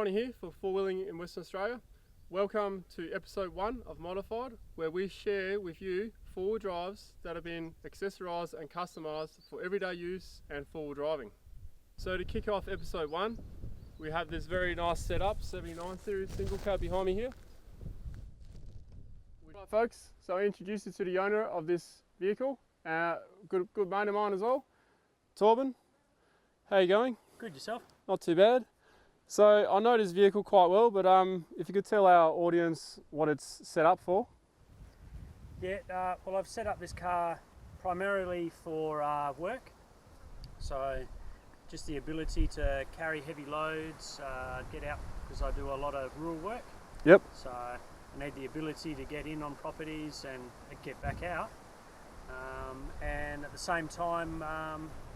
Ronnie here for Four Wheeling in Western Australia. Welcome to episode 1 of Modified, where we share with you four-wheel drives that have been accessorised and customised for everyday use and four-wheel driving. So to kick off episode 1, we have this very nice setup, 79 series single cab behind me here. Right folks, so I introduce you to the owner of this vehicle, good mate of mine as well, Torben. How you going? Good, yourself? Not too bad. So I know this vehicle quite well, but if you could tell our audience what it's set up for. Yeah, well I've set up this car primarily for work. So just the ability to carry heavy loads, get out, because I do a lot of rural work. Yep. So I need the ability to get in on properties and get back out. And at the same time,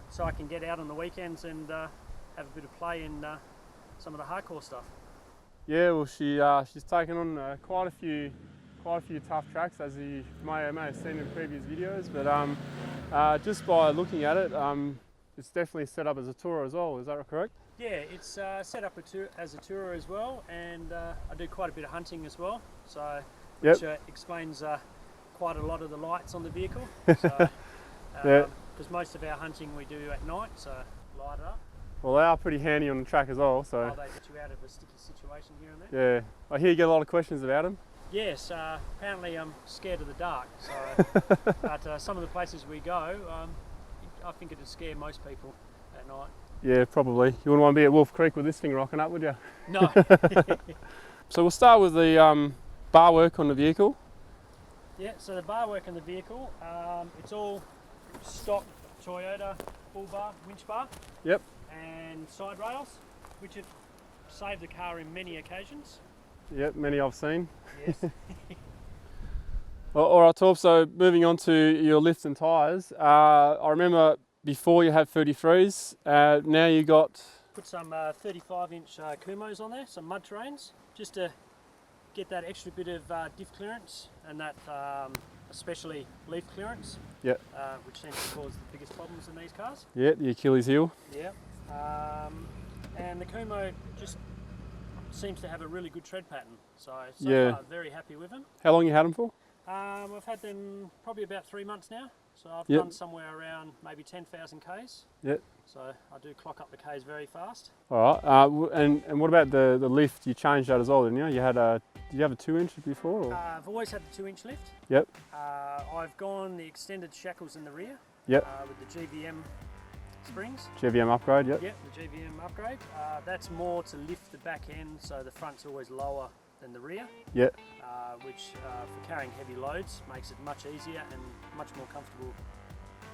so I can get out on the weekends and have a bit of play in some of the hardcore stuff. Yeah, well she's taken on quite a few tough tracks, as you may have seen in previous videos, but just by looking at it, it's definitely set up as a tourer as well, is that correct? Yeah, it's set up as a tourer as well, and I do quite a bit of hunting as well, so which explains quite a lot of the lights on the vehicle. So, because most of our hunting we do at night, so light it up. Well, they are pretty handy on the track as well. So they get you out of a sticky situation here and there. Yeah, I hear you get a lot of questions about them. Yes, apparently I'm scared of the dark. So, but some of the places we go, I think it'd scare most people at night. Yeah, probably. You wouldn't want to be at Wolf Creek with this thing rocking up, would you? No. So we'll start with the bar work on the vehicle. Yeah, so the bar work on the vehicle, it's all stock Toyota full bar, winch bar. Yep. And side rails, which have saved the car in many occasions. Yep, many I've seen. Yes. All right, Torb, so moving on to your lifts and tyres. I remember before you had 33s, now you got... Put some 35-inch Kumos on there, some mud terrains, just to get that extra bit of diff clearance and that especially leaf clearance, yep. Which seems to cause the biggest problems in these cars. Yeah, the Achilles heel. Yeah. And the Kumo just seems to have a really good tread pattern, so far very happy with them. How long you had them for? I've had them probably about 3 months now, so I've done somewhere around maybe 10,000 Ks. Yep. So I do clock up the Ks very fast. All right, and what about the lift? You changed that as well, didn't you? You had did you have a 2-inch before? Or? I've always had the 2-inch lift. Yep. I've gone the extended shackles in the rear. Yep. With the GVM springs. GVM upgrade, yep. Yep, the GVM upgrade. That's more to lift the back end, so the front's always lower than the rear. Yep. Which for carrying heavy loads makes it much easier and much more comfortable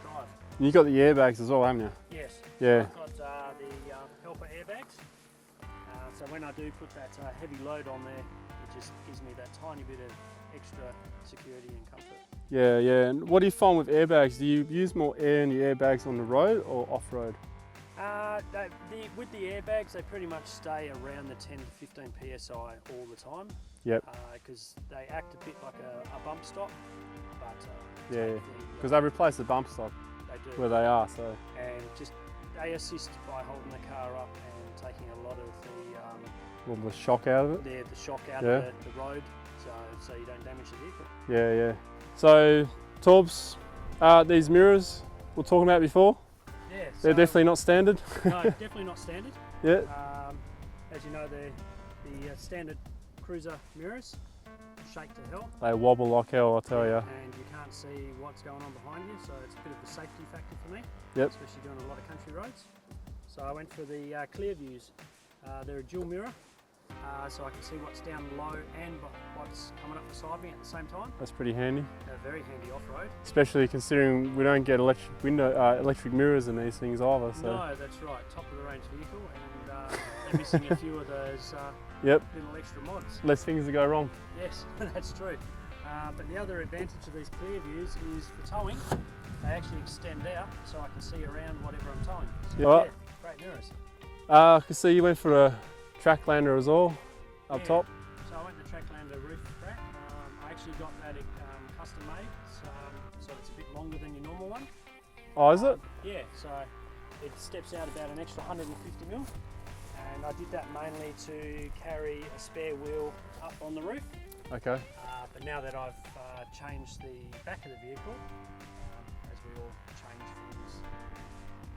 drive. And you got the airbags as well, haven't you? Yes. Yeah. So I've got the helper airbags. So when I do put that heavy load on there, it just gives me that tiny bit of extra security and comfort. Yeah, yeah. And what do you find with airbags? Do you use more air in the airbags on the road or off-road? With the airbags, they pretty much stay around the 10 to 15 PSI all the time. Yep. Because they act a bit like a bump stop. But yeah, because they replace the bump stop where they are. So. And just they assist by holding the car up and taking a lot of the shock out of it. Yeah, the shock out of the road, so you don't damage the vehicle. Yeah, yeah. So Torbs, these mirrors we were talking about before. Yeah, they're definitely not standard. No, definitely not standard. Yeah. As you know, the standard cruiser mirrors shake to hell. They wobble like hell, I tell you. And you can't see what's going on behind you, so it's a bit of a safety factor for me. Yep. Especially doing a lot of country roads. So I went for the clear views. They're a dual mirror, so I can see what's down low and what's coming up beside me at the same time. That's pretty handy. Very handy off-road. Especially considering we don't get electric mirrors in these things either. So. No, that's right. Top of the range vehicle, and they're missing a few of those little extra mods. Less things to go wrong. Yes, that's true. But the other advantage of these clear views is for towing. They actually extend out, so I can see around whatever I'm towing. So, great mirrors. I can see you went for a track lander as well, up top. So I went the track lander roof rack. I actually got that custom made, so it's a bit longer than your normal one. Oh, is it? Yeah, so it steps out about an extra 150 mil. And I did that mainly to carry a spare wheel up on the roof. Okay. But now that I've changed the back of the vehicle, as we all change things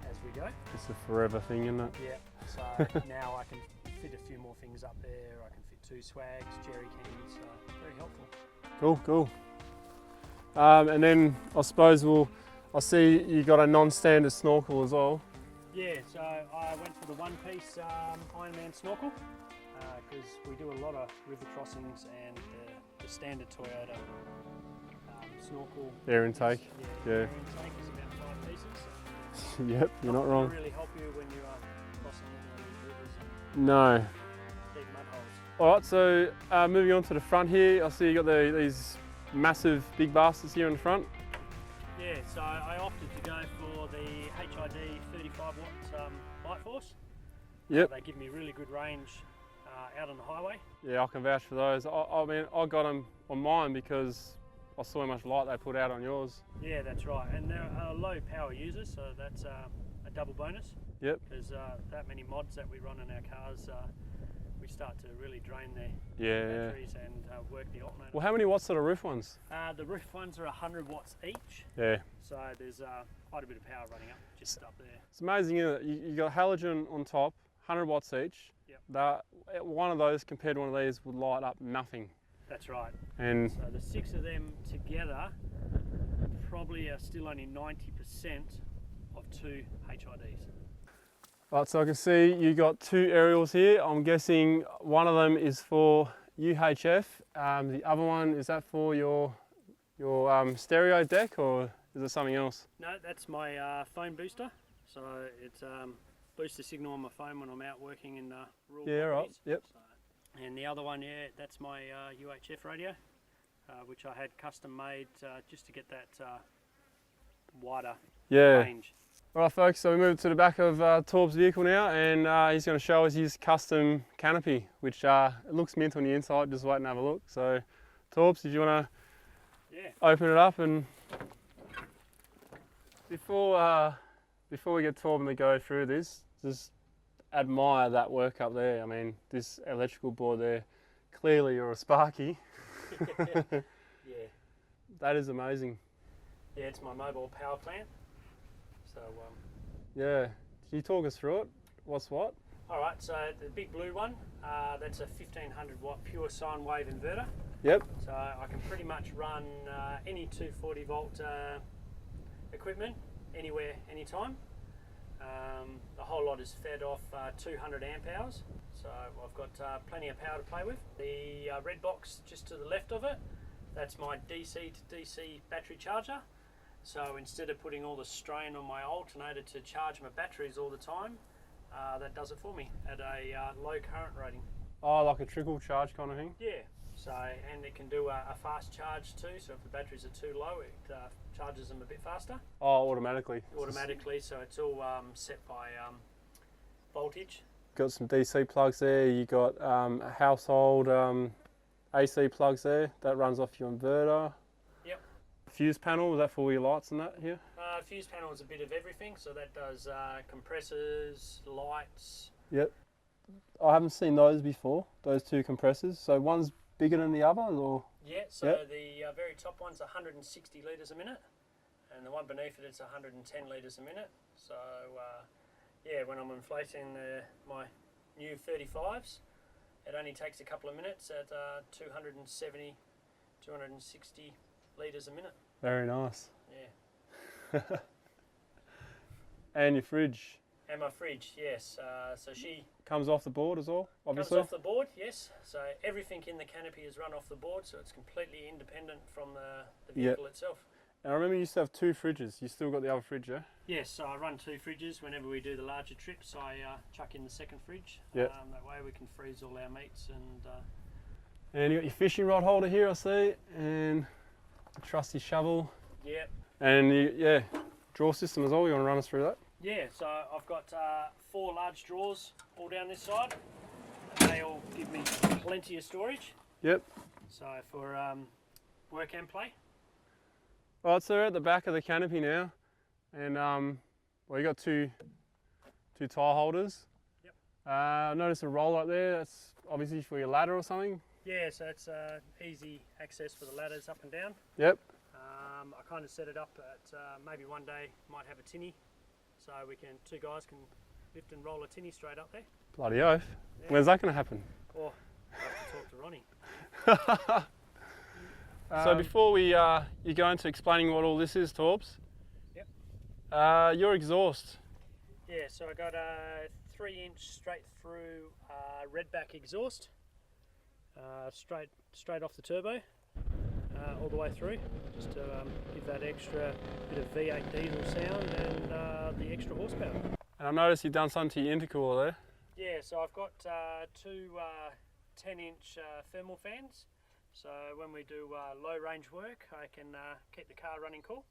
as we go. It's a forever thing, isn't it? Yeah. So now I can fit a few more things up there. I can fit 2 swags, jerry cans. Very helpful. Cool, cool. And then I suppose I see you got a non-standard snorkel as well. Yeah, so I went for the one-piece Ironman snorkel because we do a lot of river crossings, and the standard Toyota snorkel Air intake. Yeah. Air intake is about 5 pieces. Yep, you're not wrong. Really help you when you are crossing these rivers No. and deep mud holes. All right, so moving on to the front here, I see you got these massive big bastards here in the front. Yeah, so I opted to go for the HID 35 watt light force. Yep. They give me really good range out on the highway. Yeah, I can vouch for those. I mean, I got them on mine because I saw how much light they put out on yours. Yeah, that's right, and they're low power users, so that's a double bonus. Yep. Because that many mods that we run in our cars, we start to really drain their Yeah. batteries and work the alternator. Well, how many watts are the roof ones? The roof ones are 100 watts each, Yeah. so there's quite a bit of power running up just up there. It's amazing, isn't it? You got halogen on top, 100 watts each. Yep. One of those compared to one of these would light up nothing. That's right. And So the 6 of them together probably are still only 90% of 2 HIDs. right, so I can see you got 2 aerials here. I'm guessing one of them is for UHF. The other one, is that for your stereo deck, or is it something else? No, that's my phone booster. So it boosts the signal on my phone when I'm out working in rural Yeah, right. properties. Yep. So, and the other one, yeah, that's my UHF radio, which I had custom made just to get that wider Yeah. range. All right, folks, so we moved to the back of Torb's vehicle now, and he's going to show us his custom canopy, which it looks mint on the inside. Just wait and have a look. So, Torbs, did you want to open it up? And before we get Torben to go through this, just admire that work up there. I mean, this electrical board there, clearly you're a Sparky. Yeah. That is amazing. Yeah, it's my mobile power plant. So, yeah, can you talk us through it? What's what? all right, so the big blue one, that's a 1500 watt pure sine wave inverter. Yep. So I can pretty much run any 240 volt equipment anywhere, anytime. The whole lot is fed off 200 amp hours, so I've got plenty of power to play with. The red box just to the left of it, that's my DC to DC battery charger. So instead of putting all the strain on my alternator to charge my batteries all the time, that does it for me at a low current rating. Oh, like a trickle charge kind of thing? Yeah, so, and it can do a fast charge too, so if the batteries are too low, it charges them a bit faster. Oh, automatically? Automatically, so it's all set by voltage. Got some DC plugs there, you got household AC plugs there, that runs off your inverter. Yep. Fuse panel, is that for all your lights and that here? Fuse panel is a bit of everything, so that does compressors, lights. Yep. I haven't seen those before, those two compressors. So one's bigger than the other, or? Yeah, so yep. The very top one's 160 litres a minute, and the one beneath it is 110 litres a minute. So yeah, when I'm inflating my new 35s, it only takes a couple of minutes at 270, 260 litres a minute. Very nice. Yeah. And your fridge. And my fridge, yes. So she comes off the board as well, obviously? Comes off the board, yes. So everything in the canopy is run off the board, so it's completely independent from the vehicle itself. And I remember you used to have 2 fridges. You still got the other fridge, yeah? Yes, so I run 2 fridges. Whenever we do the larger trips, I chuck in the second fridge. Yep. That way we can freeze all our meats. And you got your fishing rod holder here, I see, and a trusty shovel. Yep. And drawer system as well. You want to run us through that? Yeah, so I've got 4 large drawers all down this side. And they all give me plenty of storage. Yep. So for work and play. Right, so we're at the back of the canopy now, and well, you got two tire holders. Yep. I noticed a roll up there. That's obviously for your ladder or something. Yeah, so it's easy access for the ladders up and down. Yep. I kind of set it up at maybe one day might have a tinny, so two guys can lift and roll a tinny straight up there. Bloody oath. Yeah. When's that going to happen? Oh, I have to talk to Ronnie. So before you go into explaining what all this is, Torbs. Yep. Your exhaust. Yeah, so I got a 3-inch straight through redback exhaust, straight off the turbo, all the way through, just to give that extra bit of V8 diesel sound and the extra horsepower. And I noticed you've done something to your intercooler there. Yeah, so I've got two 10-inch thermal fans. So when we do low range work, I can keep the car running cool.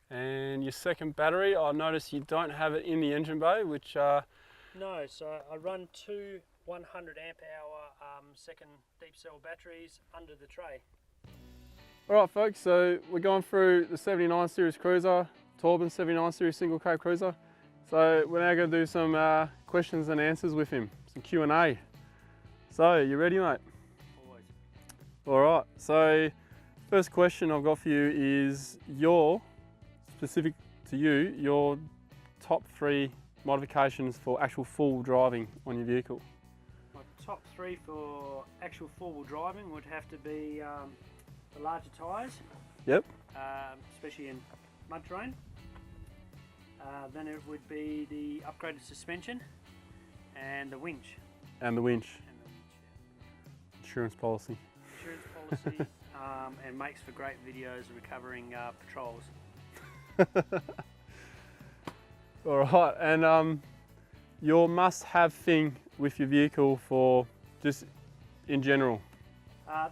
And your second battery, I noticed you don't have it in the engine bay, which... No, so I run two 100 amp hour second deep cell batteries under the tray. Alright folks, so we're going through the 79 series cruiser, Torbens 79 series single cab cruiser. So we're now going to do some questions and answers with him, some Q&A. So, you ready, mate? Always. Alright, so first question I've got for you is specific to you, your top 3 modifications for actual full driving on your vehicle. My top 3 for actual four-wheel driving would have to be the larger tyres. Yep. Especially in mud terrain. Then it would be the upgraded suspension and the winch. And the winch. Yeah. Insurance policy. Insurance policy and makes for great videos recovering patrols. Alright, and your must-have thing with your vehicle for just in general?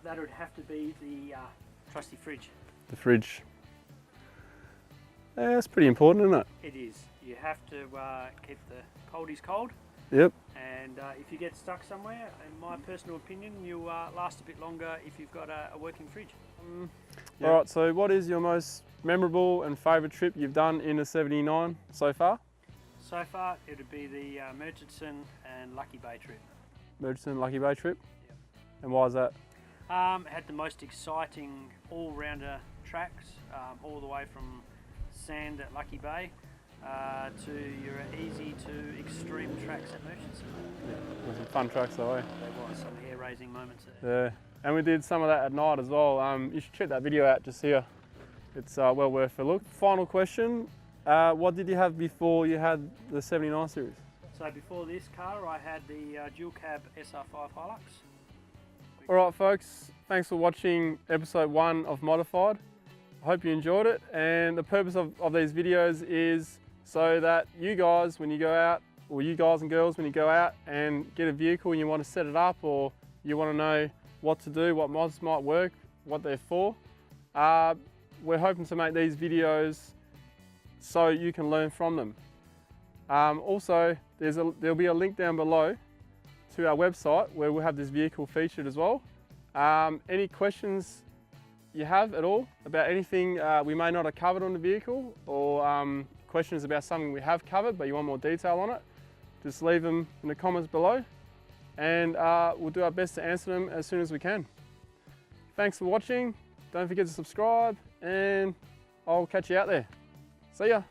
That would have to be the trusty fridge. The fridge. Yeah, that's pretty important, isn't it? It is. You have to keep the coldies cold. Yep. And if you get stuck somewhere, in my personal opinion, you'll last a bit longer if you've got a working fridge. Yep. Alright, so what is your most memorable and favourite trip you've done in a 79 so far? So far, it would be the Murchison and Lucky Bay trip. Murchison, Lucky Bay trip? Yep. And why is that? Had the most exciting all-rounder tracks, all the way from sand at Lucky Bay to your easy to extreme tracks at Murchison. Yeah, with some fun tracks though, eh? There was some hair-raising moments there. Yeah, and we did some of that at night as well. You should check that video out just here. It's well worth a look. Final question, what did you have before you had the 79 series? So before this car I had the dual cab SR5 Hilux. Alright folks, thanks for watching episode 1 of Modified. I hope you enjoyed it, and the purpose of these videos is so that you guys, when you go out, or you guys and girls, when you go out and get a vehicle and you want to set it up, or you want to know what to do, what mods might work, what they're for, we're hoping to make these videos so you can learn from them. Also, there'll be a link down below to our website where we'll have this vehicle featured as well. Any questions you have at all about anything we may not have covered on the vehicle, or questions about something we have covered but you want more detail on it, just leave them in the comments below, and we'll do our best to answer them as soon as we can. Thanks for watching, don't forget to subscribe, and I'll catch you out there. See ya.